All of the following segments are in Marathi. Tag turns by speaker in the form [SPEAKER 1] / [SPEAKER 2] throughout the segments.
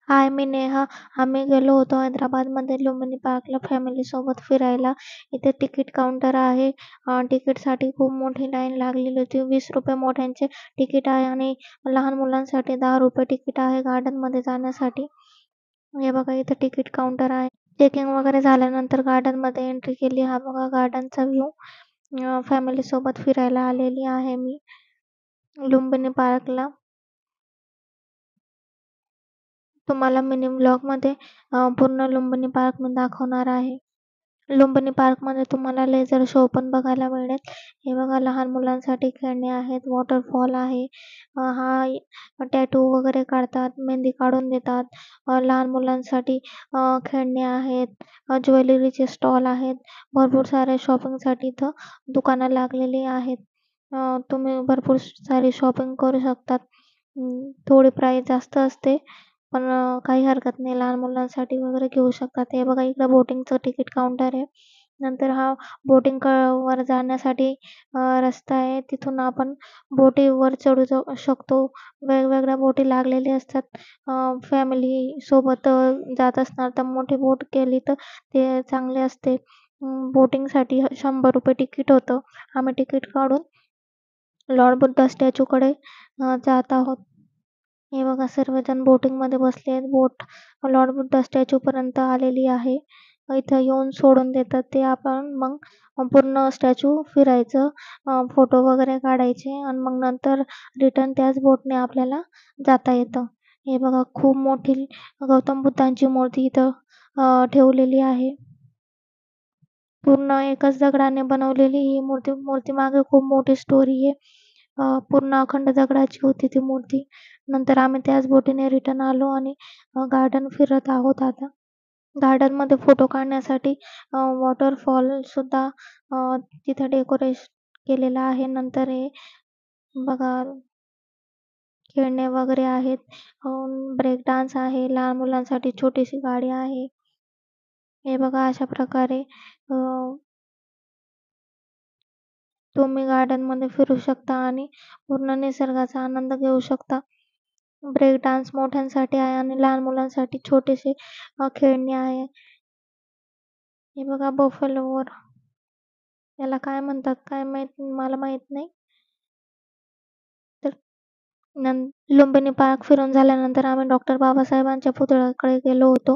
[SPEAKER 1] हाय, मी नेहा. आम्ही गेलो होतो हैदराबादमध्ये लुंबिनी पार्कला फॅमिलीसोबत फिरायला. इथे तिकीट काउंटर आहे. तिकीटसाठी खूप मोठी लाईन लागलेली होती. ₹20 मोठ्यांचे तिकीट आहे आणि लहान मुलांसाठी ₹10 तिकीट आहे गार्डनमध्ये जाण्यासाठी. हे बघा, इथे तिकीट काउंटर आहे. चेकिंग वगैरे झाल्यानंतर गार्डनमध्ये एंट्री केली. हा बघा गार्डनचा व्ह्यू. फॅमिलीसोबत फिरायला आलेली आहे मी लुंबिनी पार्कला. तुम्हाला मिनी व्लॉगमध्ये पूर्ण लुंबिनी पार्क मी दाखवणार आहे. लुंबिनी पार्कमध्ये तुम्हाला लेझर शो पण बघायला मिळेल. हे बघा, लहान मुलांसाठी खेळणे आहेत, वॉटरफॉल आहे. हा टॅटू वगैरे काढतात, मेहंदी काढून देतात. लहान मुलांसाठी खेळणे आहेत, ज्वेलरीचे स्टॉल आहेत. भरपूर सारे शॉपिंगसाठी इथं दुकानं लागलेली आहेत. तुम्ही भरपूर सारी शॉपिंग करू शकतात. थोडी प्राईस जास्त असते, पण काही हरकत नाही. लहान मुलांसाठी वगैरे घेऊ शकतात. हे बघा, इकडं बोटिंगचं तिकीट काउंटर आहे. नंतर हा बोटिंग वर जाण्यासाठी रस्ता आहे. तिथून आपण बोटीवर चढू शकतो. वेगवेगळ्या बोटी लागलेल्या असतात. फॅमिली सोबत जात असणार तर मोठी बोट केली तर ते चांगले असते. बोटिंगसाठी ₹100 तिकीट होतं. आम्ही तिकीट काढून लॉर्ड बुद्धा स्टॅच्यूकडे जात आहोत. हे बघा, सर्वजण बोटिंगमध्ये बसले आहेत. बोट लॉर्ड बुद्धा स्टॅच्यूपर्यंत आलेली आहे. इथं येऊन सोडून देतात ते. आपण मग पूर्ण स्टॅच्यू फिरायचं, फोटो वगैरे काढायचे आणि मग नंतर रिटर्न त्याच बोटने आपल्याला जाता येतं. हे बघा, खूप मोठी गौतम बुद्धांची मूर्ती इथं ठेवलेली आहे. पूर्ण एकाच दगडाने बनवलेली ही मूर्तीमागे खूप मोठी स्टोरी आहे. पूर्ण अखंड दगडाची होती ती मूर्ती. नंतर आम्ही त्याच बोटीने रिटर्न आलो आणि गार्डन फिरत आहोत आता. गार्डनमध्ये फोटो काढण्यासाठी वॉटरफॉलसुद्धा तिथं डेकोरेट केलेलं आहे. नंतर हे बघा, खेळणे वगैरे आहेत. ब्रेक डान्स आहे. लहान मुलांसाठी छोटीशी गाडी आहे. हे बघा, अशा प्रकारे तुम्ही गार्डनमध्ये फिरू शकता आणि पूर्ण निसर्गाचा आनंद घेऊ शकता. ब्रेक डान्स मोठ्यांसाठी आहे आणि लहान मुलांसाठी छोटेसे खेळणी आहे. हे बघा, बफलोवर याला काय म्हणतात काय माहीत, मला माहीत नाही. तर लुंबिनी पार्क फिरून झाल्यानंतर आम्ही डॉक्टर बाबासाहेबांच्या पुतळ्याकडे गेलो होतो.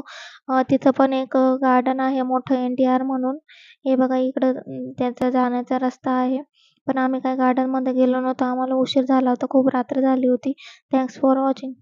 [SPEAKER 1] तिथं पण एक गार्डन आहे मोठं, NTR म्हणून. हे बघा, इकडं त्याचा जाण्याचा रस्ता आहे. पण आम्ही काही गार्डनमध्ये गेलो नव्हतो. आम्हाला उशीर झाला होता. खूप रात्र झाली होती. Thanks for watching.